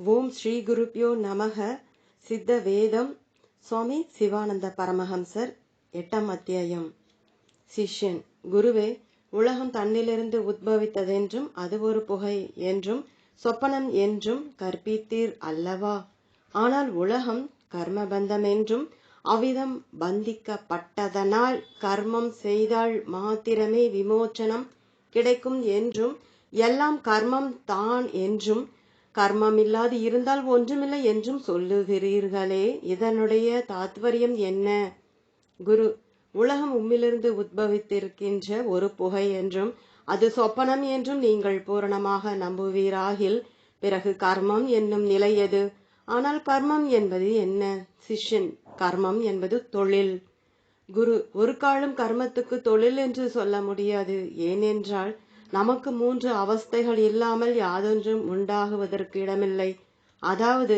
ஓம் ஸ்ரீ குருப்யோ நமக. சித்த வேதம் சுவாமி சிவானந்த பரமஹம்சர் 8ஆம் அத்தியாயம். சிஷ்யன்: குருவே, உலகம் தன்னிலிருந்து உத்பவித்ததென்றும் அது ஒரு புகை என்றும் சொப்பனம் என்றும் கற்பித்தீர் அல்லவா? ஆனால் உலகம் கர்மபந்தமென்றும் அவ்விதம் பந்திக்கப்பட்டதனால் கர்மம் செய்தால் மாத்திரமே விமோச்சனம் கிடைக்கும் என்றும் எல்லாம் கர்மம் தான் என்றும் கர்மமில்லாது இருந்தால் ஒன்றுமில்லை என்றும் சொல்லுகிறீர்களே, இதனுடைய தாத்பரியம் என்ன? குரு: உலகம் உம்மிலிருந்து உத்பவித்திருக்கின்ற ஒரு புகை என்றும் அது சொப்பனம் என்றும் நீங்கள் பூரணமாக நம்புவீராகில் பிறகு கர்மம் என்னும் நிலை எது? ஆனால் கர்மம் என்பது என்ன? சிஷ்யன்: கர்மம் என்பது தொழில். குரு: ஒரு காலம் கர்மத்துக்கு தொழில் என்று சொல்ல முடியாது. ஏனென்றால் நமக்கு 3 அவஸ்தைகள் இல்லாமல் யாதொன்றும் உண்டாகுவதற்கு இடமில்லை. அதாவது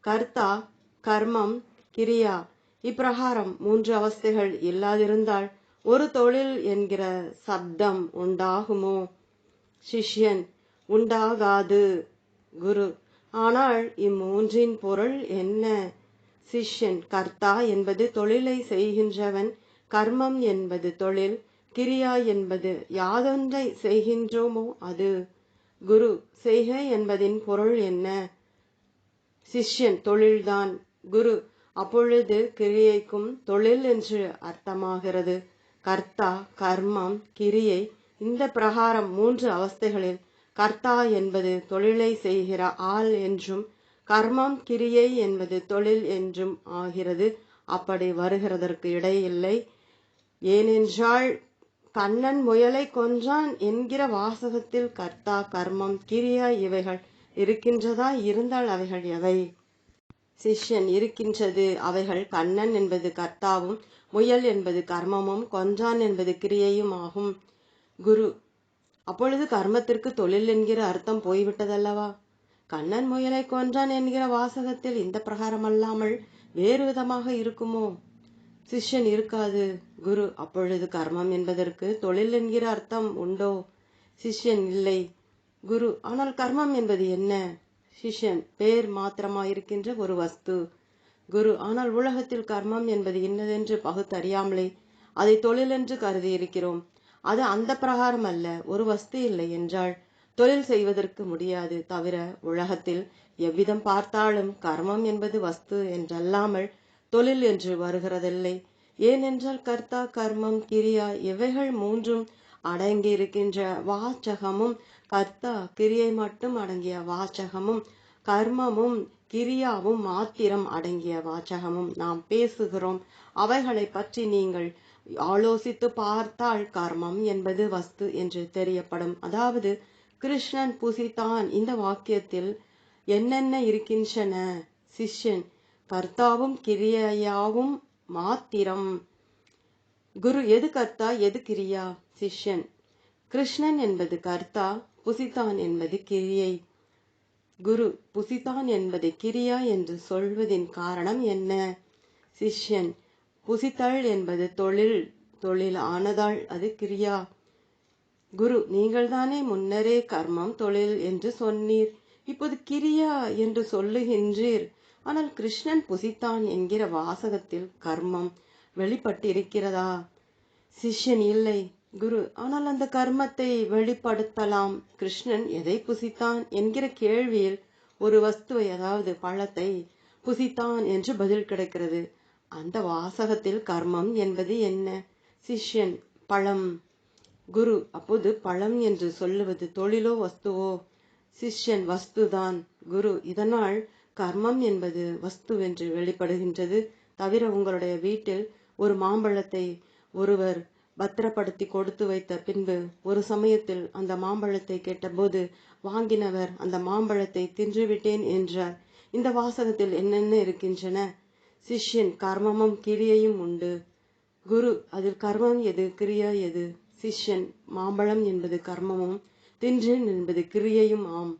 கர்த்தா, கர்மம், கிரியா இப்பிரகாரம் 3 அவஸ்தைகள் இல்லாதிருந்தால் ஒரு தொழில் என்கிற சப்தம் உண்டாகுமோ? சிஷ்யன்: உண்டாகாது. குரு: ஆனால் இம்மூன்றின் பொருள் என்ன? சிஷ்யன்: கர்த்தா என்பது தொழிலை செய்கின்றவன், கர்மம் என்பது தொழில், கிரியா என்பது யாதொன்றை செய்கின்றோமோ அது. குரு: செய்கை என்பதின் பொருள் என்ன? சிஷ்யன்: தொழில்தான். குரு: அப்பொழுது கிரியைக்கும் தொழில் என்று அர்த்தமாகிறது. கர்த்தா, கர்மம், கிரியை இந்த பிரகாரம் 3 அவஸ்தைகளில் கர்த்தா என்பது தொழிலை செய்கிற ஆள் என்றும் கர்மம், கிரியை என்பது தொழில் என்றும் ஆகிறது. அப்படி வருகிறதற்கு இடையில்லை. ஏனென்றால் கண்ணன் முயலை கொன்றான் என்கிற வாசகத்தில் கர்த்தா, கர்மம், கிரியா இவைகள் இருக்கின்றதா? இருந்தால் அவைகள் எவை? சிஷ்யன்: இருக்கின்றது. அவைகள் கண்ணன் என்பது கர்த்தாவும், முயல் என்பது கர்மமும், கொன்றான் என்பது கிரியையும் ஆகும். குரு: அப்பொழுது கர்மத்திற்கு தொழில் என்கிற அர்த்தம் போய்விட்டதல்லவா? கண்ணன் முயலை கொன்றான் என்கிற வாசகத்தில் இந்த பிரகாரம் அல்லாமல் வேறு விதமாக இருக்குமோ? சிஷ்யன்: இருக்காது. குரு: அப்பொழுது கர்மம் என்பதற்கு தொழில் என்கிற அர்த்தம் உண்டோ? சிஷ்யன்: இல்லை. குரு: ஆனால் கர்மம் என்பது என்ன? சிஷ்யன்: பேர் மாத்திரமாயிருக்கின்ற ஒரு வஸ்து. குரு: ஆனால் உலகத்தில் கர்மம் என்பது இன்னதென்று பகுத்தறியாமலே அதை தொழில் என்று கருதி இருக்கிறோம். அது அந்த பிரகாரம் அல்ல. ஒரு வஸ்து இல்லை என்றால் தொழில் செய்வதற்கு முடியாது. தவிர உலகத்தில் எவ்விதம் பார்த்தாலும் கர்மம் என்பது வஸ்து என்றல்லாமல் தொழில் என்று வருகிறதில்லை. ஏனென்றால் கர்த்தா, கர்மம், கிரியா இவைகள் 3ம் அடங்கியிருக்கின்ற வாச்சகமும், கர்த்தா கிரியை மட்டும் அடங்கிய வாச்சகமும், கர்மமும் கிரியாவும் மாத்திரம் அடங்கிய வாச்சகமும் நாம் பேசுகிறோம். அவைகளை பற்றி நீங்கள் ஆலோசித்து பார்த்தால் கர்மம் என்பது வஸ்து என்று தெரியப்படும். அதாவது கிருஷ்ணன் புசித்தான் இந்த வாக்கியத்தில் என்னென்ன இருக்கின்றன? சிஷ்யன்: கர்த்தாவும் கிரியாவும் மாத்திரம். குரு: எது கர்த்தா, எது கிரியா? சிஷ்யன்: கிருஷ்ணன் என்பது கர்த்தா, புசித்தான் என்பது கிரியை. குரு: புசித்தான் என்பதை கிரியா என்று சொல்வதின் காரணம் என்ன? சிஷ்யன்: புசித்தல் என்பது தொழில், தொழில் ஆனதால் அது கிரியா. குரு: நீங்கள்தானே முன்னரே கர்மம் தொழில் என்று சொன்னீர், இப்போது கிரியா என்று சொல்லுகின்றீர். ஆனால் கிருஷ்ணன் புசித்தான் என்கிற வாசகத்தில் கர்மம் வெளிப்பட்டிருக்கிறதா? சிஷ்யன்: இல்லை. குரு: ஆனால் அந்த கர்மத்தை வெளிப்படுத்தலாம். கிருஷ்ணன் எதை புசித்தான் என்கிற கேள்வியில் ஒரு வஸ்துவை, அதாவது பழத்தை புசித்தான் என்று பதில் கிடைக்கிறது. அந்த வாசகத்தில் கர்மம் என்பது என்ன? சிஷ்யன்: பழம். குரு: அப்போது பழம் என்று சொல்லுவது தொழிலோ வஸ்துவோ? சிஷ்யன்: வஸ்துதான். குரு: இதனால் கர்மம் என்பது வஸ்துவென்று வெளிப்படுகின்றது. தவிர உங்களுடைய வீட்டில் ஒரு மாம்பழத்தை ஒருவர் பத்திரப்படுத்தி கொடுத்து வைத்த பின்பு ஒரு சமயத்தில் அந்த மாம்பழத்தை கேட்டபோது வாங்கினவர் அந்த மாம்பழத்தை தின்றுவிட்டேன் என்றார். இந்த வாசகத்தில் என்னென்ன இருக்கின்றன? சிஷ்யன்: கர்மமும் கிரியையும் உண்டு. குரு: அதில் கர்மம் எது, கிரியா எது? சிஷ்யன்: மாம்பழம் என்பது கர்மமும், தின்றேன் என்பது கிரியையும் ஆம்.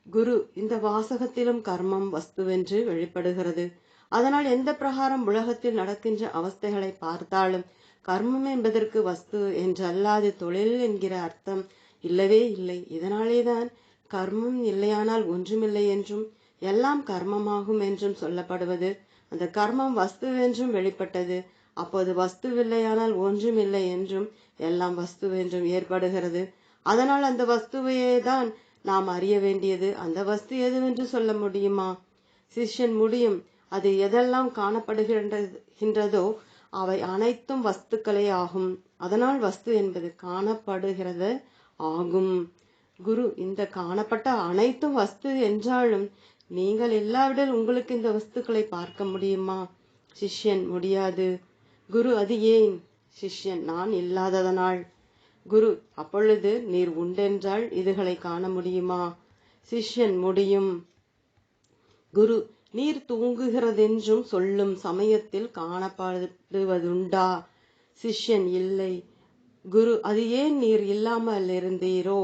குரு: இந்த வாசகத்திலும் கர்மம் வஸ்துவென்று வெளிப்படுகிறது. அதனால் எந்த பிரகாரம் உலகத்தில் நடக்கின்ற அவஸ்தைகளை பார்த்தாலும் கர்மம் என்பதற்கு வஸ்து என்றல்லாது தொழில் என்கிற அர்த்தம் இல்லவே இல்லை. இதனாலேதான் கர்மம் இல்லையானால் ஒன்றுமில்லை என்றும் எல்லாம் கர்மமாகும் என்றும் சொல்லப்படுவது, அந்த கர்மம் வஸ்துவென்றும் வெளிப்பட்டது. அப்போது வஸ்துவில்லையானால் ஒன்றும் இல்லை என்றும் எல்லாம் வஸ்துவென்றும் ஏற்படுகிறது. அதனால் அந்த வஸ்துவையே தான் நாம் அறிய வேண்டியது. அந்த வஸ்து எதுவென்று சொல்ல முடியுமா? சிஷ்யன் முடியும். அது எதெல்லாம் காணப்படுகின்றதோ அவை அனைத்தும் வஸ்துக்களே ஆகும். அதனால் வஸ்து என்பது காணப்படுகிறது ஆகும். குரு, இந்த காணப்பட்ட அனைத்தும் வஸ்து என்றாலும் நீங்கள் இல்லாவிடில் உங்களுக்கு இந்த வஸ்துக்களை பார்க்க முடியுமா? சிஷ்யன் முடியாது. குரு, அது ஏன்? சிஷ்யன், நான் இல்லாததனால். குரு, அப்பொழுது நீர் உண்டென்றால் இதுகளை காண முடியுமா? சிஷ்யன் முடியும். குரு, நீர் தூங்குகிறதென்றும் சொல்லும் சமயத்தில் காணப்படுவதுண்டா? சிஷ்யன், இல்லை. குரு, அது ஏன் நீர் இல்லாமல் இருந்தீரோ?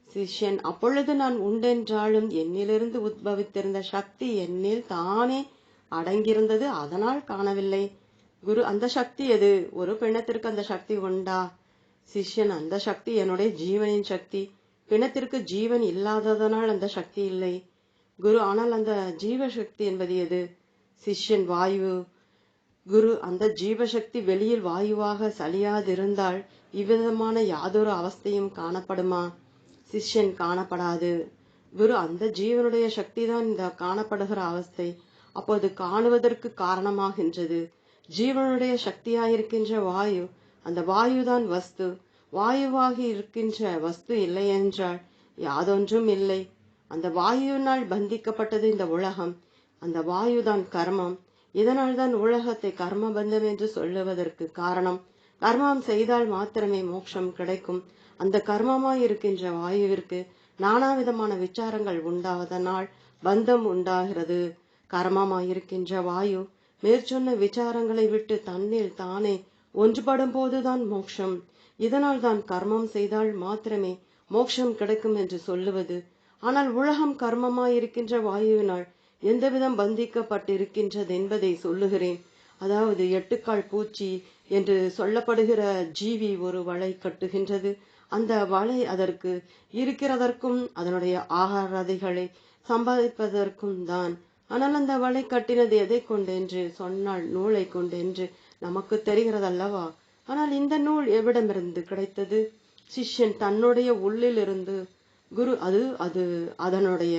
சிஷ்யன், அப்பொழுது நான் உண்டென்றாலும் என்னிலிருந்து உத்பவித்திருந்த சக்தி என்னில் தானே அடங்கியிருந்தது, அதனால் காணவில்லை. குரு, அந்த சக்தி எது? ஒரு பிணத்திற்கு அந்த சக்தி உண்டா? சிஷ்யன், அந்த சக்தி என்னுடைய ஜீவனின் சக்தி. பிணத்திற்கு ஜீவன் இல்லாததனால் அந்த சக்தி இல்லை. குரு, ஆனால் அந்த ஜீவசக்தி என்பது எது? சிஷ்யன், வாயு. குரு, அந்த ஜீவசக்தி வெளியில் வாயுவாக சலியாதிருந்தால் இவ்விதமான யாதொரு அவஸ்தையும் காணப்படுமா? சிஷ்யன், காணப்படாது. குரு, அந்த ஜீவனுடைய சக்தி தான் இந்த காணப்படுகிற அவஸ்தை. அப்போது காணுவதற்கு காரணமாகின்றது ஜீவனுடைய சக்தியாயிருக்கின்ற வாயு. அந்த வாயுதான் வஸ்து. வாயுவாகி இருக்கின்ற வஸ்து இல்லை என்றால் யாதொன்றும் இல்லை. அந்த வாயுவினால் பந்திக்கப்பட்டது இந்த உலகம். அந்த வாயுதான் கர்மம். இதனால் தான் உலகத்தை கர்மபந்தம் என்று சொல்லுவதற்கு காரணம். கர்மம் செய்தால் மாத்திரமே மோட்சம் கிடைக்கும். அந்த கர்மமாய் இருக்கின்ற வாயுவிற்கு நானாவிதமான விசாரங்கள் உண்டாவதனால் பந்தம் உண்டாகிறது. கர்மமாயிருக்கின்ற வாயு மேற்சொன்ன விசாரங்களை விட்டு தன்னில் தானே ஒன்றுபடும் போதுதான் மோட்சம். இதனால் தான் கர்மம் செய்தால் மாத்திரமே மோட்சம் கிடைக்கும் என்று சொல்லுவது. ஆனால் உலகம் கர்மமாயிருக்கின்ற வாயுவினால் எந்தவிதம் பந்திக்கப்பட்டிருக்கின்றது என்பதை சொல்லுகிறேன். அதாவது 8 கால் பூச்சி என்று சொல்லப்படுகிற ஜீவி ஒரு வலை கட்டுகின்றது. அந்த வலை அதற்கு இருக்கிறதற்கும் அதனுடைய ஆகாரதைகளை சம்பாதிப்பதற்கும் தான். ஆனால் அந்த வலை கட்டினது எதை கொண்டென்று சொன்னால் நூலை கொண்டென்று நமக்கு தெரிகிறதல்லவா? ஆனால் இந்த நூல் எவ்விடமிருந்து கிடைத்தது? சிஷ்யன், தன்னுடைய உள்ளிலிருந்து. குரு, அது அதனுடைய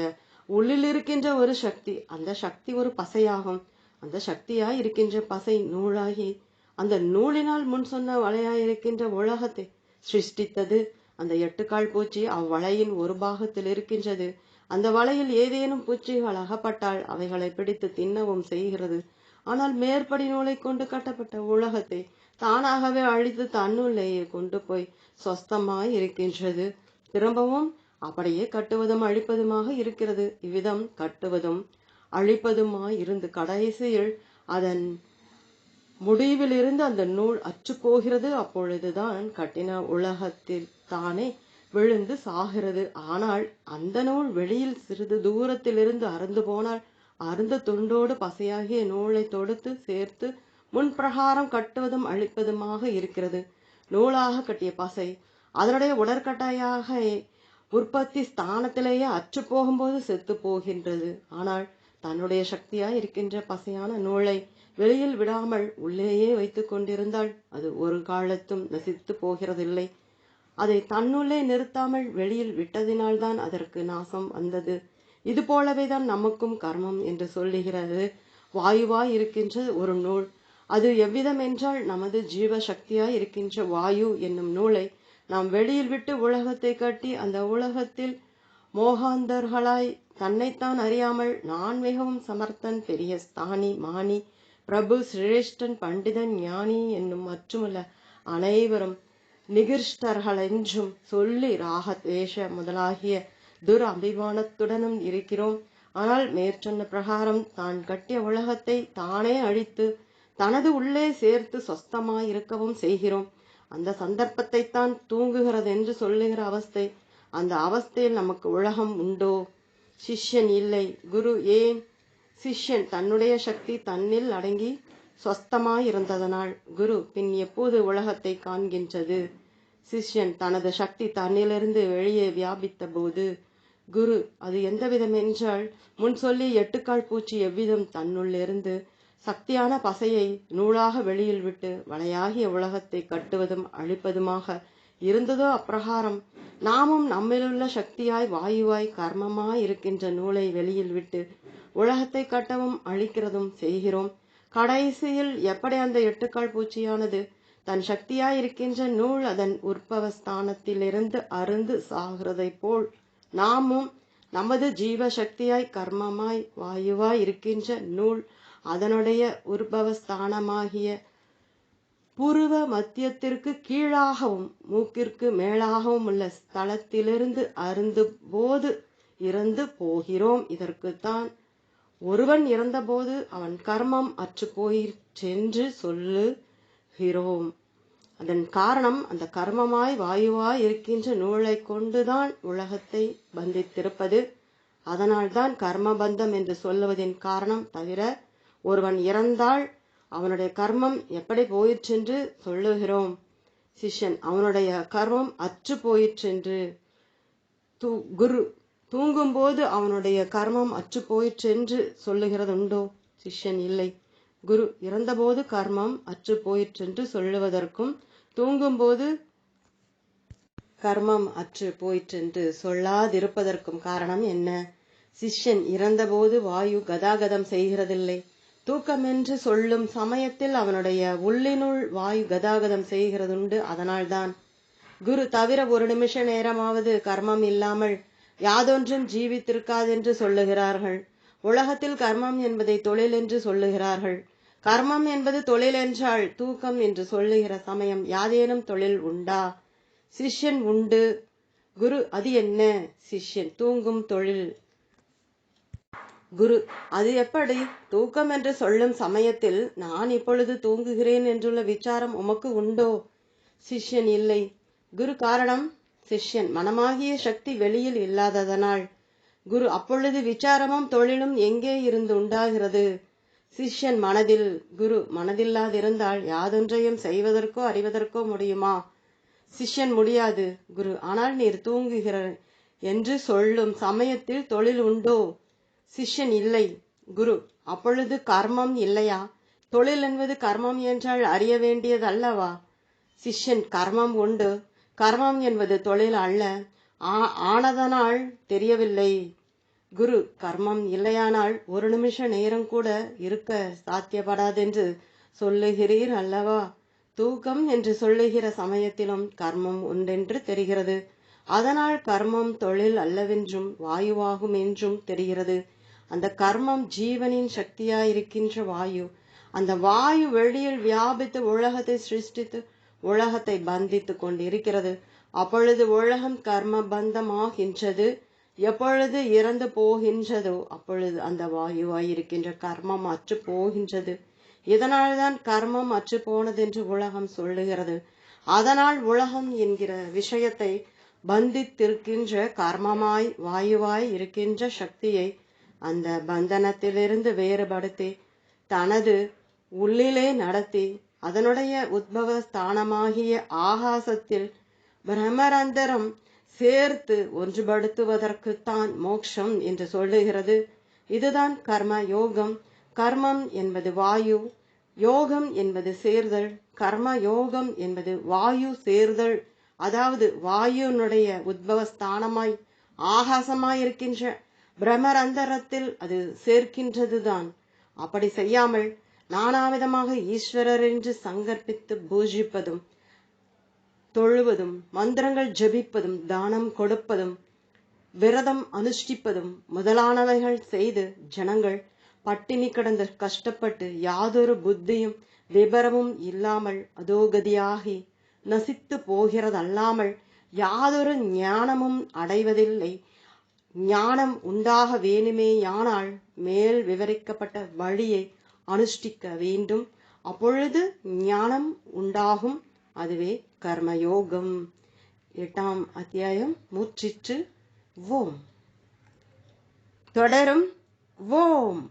உள்ளில் இருக்கின்ற ஒரு சக்தி. அந்த சக்தி ஒரு பசையாகும். அந்த சக்தியாய் இருக்கின்ற பசை நூலாகி அந்த நூலினால் முன் சொன்ன வலையாயிருக்கின்ற உலகத்தை சிருஷ்டித்தது. அந்த 8 கால் பூச்சி அவ்வலையின் ஒரு பாகத்தில் இருக்கின்றது. அந்த வலையில் ஏதேனும் பூச்சிகள் அகப்பட்டால் அவைகளை பிடித்து தின்னவும் செய்கிறது. ஆனால் மேற்படி நூலை கொண்டு கட்டப்பட்ட உலகத்தை தானாகவே அழித்து தன்னுள்ளேயே கொண்டு போய் சொஸ்தமாய் இருக்கின்றது. திரும்பவும் அப்படியே கட்டுவதும் அழிப்பதுமாக இருக்கிறது. இவ்விதம் கட்டுவதும் அழிப்பதுமாய் இருந்து கடைசியில் அதன் முடிவில் இருந்து அந்த நூல் அற்று போகிறது. அப்பொழுதுதான் கட்டின உலகத்தில் தானே விழுந்து சாகிறது. ஆனால் அந்த நூல் வெளியில் சிறிது தூரத்திலிருந்து அறுந்து போனால் அருந்த துண்டோடு பசையாகிய நூலை தொடுத்து சேர்த்து முன்பிரகாரம் கட்டுவதும் அழிப்பதுமாக இருக்கிறது. நூலாக கட்டிய பசை அதனுடைய உடற்கட்டையாக உற்பத்தி ஸ்தானத்திலேயே அற்று போகும்போது செத்து போகின்றது. ஆனால் தன்னுடைய சக்தியாய் இருக்கின்ற பசையான நூலை வெளியில் விடாமல் உள்ளேயே வைத்து கொண்டிருந்தால் அது ஒரு காலத்தும் நசித்து போகிறதில்லை. அதை தன்னுள்ளே நிறுத்தாமல் வெளியில் விட்டதினால்தான் அதற்கு நாசம் வந்தது. இது போலவேதான் நமக்கும் கர்மம் என்று சொல்லுகிறது. வாயுவாய் இருக்கின்ற ஒரு நூல். அது எவ்விதம் என்றால் நமது ஜீவ சக்தியாய் இருக்கின்ற வாயு என்னும் நூலை நாம் வெளியில் விட்டு உலகத்தை கட்டி அந்த உலகத்தில் மோகாந்தர்களாய் தன்னைத்தான் அறியாமல் நான் மிகவும் சமர்த்தன், பெரிய ஸ்தானி, மானி, பிரபு, சிரேஷ்டன், பண்டிதன், ஞானி என்னும் மற்றுமுள்ள அனைவரும் நிகிருஷ்டர்களென்றும் சொல்லி ராகத்வேஷ முதலாகிய துர் அபிமானத்துடனும் இருக்கிறோம். ஆனால் மேற்சொன்ன பிரகாரம் தான் கட்டிய உலகத்தை தானே அழித்து தனது உள்ளே சேர்த்து சொஸ்தமாய் இருக்கவும் செய்கிறோம். அந்த சந்தர்ப்பத்தைத்தான் தூங்குகிறது என்று சொல்லுகிற அவஸ்தை. அந்த அவஸ்தையில் நமக்கு உலகம் உண்டோ? சிஷ்யன், இல்லை. குரு, ஏன்? சிஷ்யன், தன்னுடைய சக்தி தன்னில் அடங்கி சொஸ்தமாயிருந்ததனால். குரு, பின் எப்போது உலகத்தை காண்கின்றது? சிஷ்யன், தனது சக்தி தன்னிலிருந்து வெளியே வியாபித்த போது. குரு, அது எந்த விதம் என்றால், முன் சொல்லி 8 கால் பூச்சி எவ்விதம் தன்னுள்ளிருந்து சக்தியான பசையை நூலாக வெளியில் விட்டு வலையாகிய உலகத்தை கட்டுவதும் அழிப்பதுமாக இருந்ததோ அப்பிரகாரம் நாமும் நம்மிலுள்ள சக்தியாய் வாயுவாய் கர்மமாய் இருக்கின்ற நூலை வெளியில் விட்டு உலகத்தை கட்டவும் அழிக்கிறதும் செய்கிறோம். கடைசியில் எப்படி அந்த 8 கால் பூச்சியானது தன் சக்தியாய் இருக்கின்ற நூல் அதன் உற்பவஸ்தானத்திலிருந்து அருந்து சாகிறதை போல் நாமும் நமது ஜீவ சக்தியாய் கர்மமாய் வாயுவாய் இருக்கின்ற நூல் அதனுடைய உற்பவஸ்தானமாகிய புருவ மத்தியத்திற்கு கீழாகவும் மூக்கிற்கு மேலாகவும் உள்ள ஸ்தலத்திலிருந்து அருந்து போது இறந்து போகிறோம். இதற்குத்தான் ஒருவன் இறந்தபோது அவன் கர்மம் அற்று போயிற்றென்று சொல்லுகிறோம். அதன் காரணம் அந்த கர்மமாய் வாயுவாய் இருக்கின்ற நூலை கொண்டுதான் உலகத்தை பந்தித்திருப்பது. அதனால்தான் கர்மபந்தம் என்று சொல்லுவதின் காரணம். தவிர ஒருவன் இறந்தால் அவனுடைய கர்மம் எப்படி போயிற்றென்று சொல்லுகிறோம். சிஷ்யன், அவனுடைய கர்மம் அற்று போயிற்றென்று. குரு, தூங்கும்போது அவனுடைய கர்மம் அற்று போயிற்றென்று சொல்லுகிறது உண்டோ? சிஷ்யன், இல்லை. குரு, இறந்தபோது கர்மம் அற்று போயிற்றென்று சொல்லுவதற்கும் தூங்கும்போது கர்மம் அற்று போயிற்றென்று சொல்லாதிருப்பதற்கும் காரணம் என்ன? சிஷ்யன், இறந்தபோது வாயு கதாகதம் செய்கிறதில்லை. தூக்கம் என்று சொல்லும் சமயத்தில் அவனுடைய உள்ளினுள் வாயு கதாகதம் செய்கிறதுண்டு. அதனால்தான். குரு, தவிர ஒரு நிமிஷ நேரமாவது கர்மம் இல்லாமல் யாதொன்றும் ஜீவித்திருக்காதென்று சொல்லுகிறார்கள். உலகத்தில் கர்மம் என்பதை தொழில் என்று சொல்லுகிறார்கள். கர்மம் என்பது தொழில் என்றால் தூக்கம் என்று சொல்லுகிற சமயம் யாதேனும் தொழில் உண்டா? சிஷ்யன், உண்டு. குரு, அது என்ன? சிஷ்யன், தூங்கும் தொழில். குரு, அது எப்படி? தூக்கம் என்று சொல்லும் சமயத்தில் நான் இப்பொழுது தூங்குகிறேன் என்றுள்ள விசாரம் உமக்கு உண்டோ? சிஷ்யன், இல்லை. குரு, காரணம்? சிஷ்யன், மனமாகிய சக்தி வெளியில் இல்லாததனால். குரு, அப்பொழுது விசாரமும் தொழிலும் எங்கே இருந்து உண்டாகிறது? சிஷ்யன், மனதில். குரு, மனதில்லாதிருந்தால் யாதொன்றையும் செய்வதற்கோ அறிவதற்கோ முடியுமா? சிஷ்யன், முடியாது. குரு, ஆனால் நீர் தூங்குகிற என்று சொல்லும் சமயத்தில் தொழில் உண்டோ? சிஷ்யன், இல்லை. குரு, அப்பொழுது கர்மம் இல்லையா? தொழில் என்பது கர்மம் என்றால் அறிய வேண்டியது அல்லவா? சிஷ்யன், கர்மம் உண்டு. கர்மம் என்பது தொழில் அல்ல. ஆனதனால் தெரியவில்லை. குரு, கர்மம் இல்லையானால் ஒரு நிமிஷ நேரம் கூட இருக்க சாத்தியப்படாதென்று சொல்லுகிறீர் அல்லவா? தூக்கம் என்று சொல்லுகிற சமயத்திலும் கர்மம் உண்டென்று தெரிகிறது. அதனால் கர்மம் தொழில் அல்லவென்றும் வாயுவாகும் என்றும் தெரிகிறது. அந்த கர்மம் ஜீவனின் சக்தியாயிருக்கின்ற வாயு. அந்த வாயு வெளியில் வியாபித்து உலகத்தை சிருஷ்டித்து உலகத்தை பந்தித்து கொண்டிருக்கிறது. அப்பொழுது உலகம் கர்ம பந்தமாகின்றது. எப்பொழுது இறந்து போகின்றதோ அப்பொழுது அந்த வாயுவாயிருக்கின்ற கர்மம் அற்று போகின்றது. இதனால்தான் கர்மம் அற்று போனதென்று உலகம் சொல்லுகிறது. அதனால் உலகம் என்கிற விஷயத்தை பந்தித்திருக்கின்ற கர்மமாய் வாயுவாய் இருக்கின்ற சக்தியை அந்த பந்தனத்திலிருந்து வேறுபடுத்தி தனது உள்ளிலே நடத்தி அதனுடைய உத்பவ ஸ்தானமாகிய ஆகாசத்தில் பிரம்மரந்தரம் சேர்த்து ஒன்றுபடுத்துவதற்குத்தான் மோட்சம் என்று சொல்லுகிறது. இதுதான் கர்ம யோகம். கர்மம் என்பது வாயு, யோகம் என்பது சேர்தல். கர்ம யோகம் என்பது வாயு சேர்தல். அதாவது வாயுனுடைய உத்பவஸ்தானமாய் ஆகாசமாயிருக்கின்ற பிரம்மரந்தரத்தில் அது சேர்க்கின்றதுதான். அப்படி செய்யாமல் நானாவிதமாக ஈஸ்வரர் என்று சங்கற்பித்து பூஜிப்பதும் தொழுவதும் மந்திரங்கள் ஜபிப்பதும் தானம் கொடுப்பதும் விரதம் அனுஷ்டிப்பதும் முதலானவைகள் செய்து ஜனங்கள் பட்டினி கடந்து கஷ்டப்பட்டு யாதொரு புத்தியும் விபரமும் இல்லாமல் அதோகதியாகி நசித்து போகிறதல்லாமல் யாதொரு ஞானமும் அடைவதில்லை. ஞானம் உண்டாக வேணுமேயானால் மேல் விவரிக்கப்பட்ட வழியை அனுஷ்டிக்க வேண்டும். அப்பொழுது ஞானம் உண்டாகும். அதுவே கர்மயோகம். 8ஆம் அத்தியாயம் முற்றிற்று. ஓம். தொடரும். ஓம்.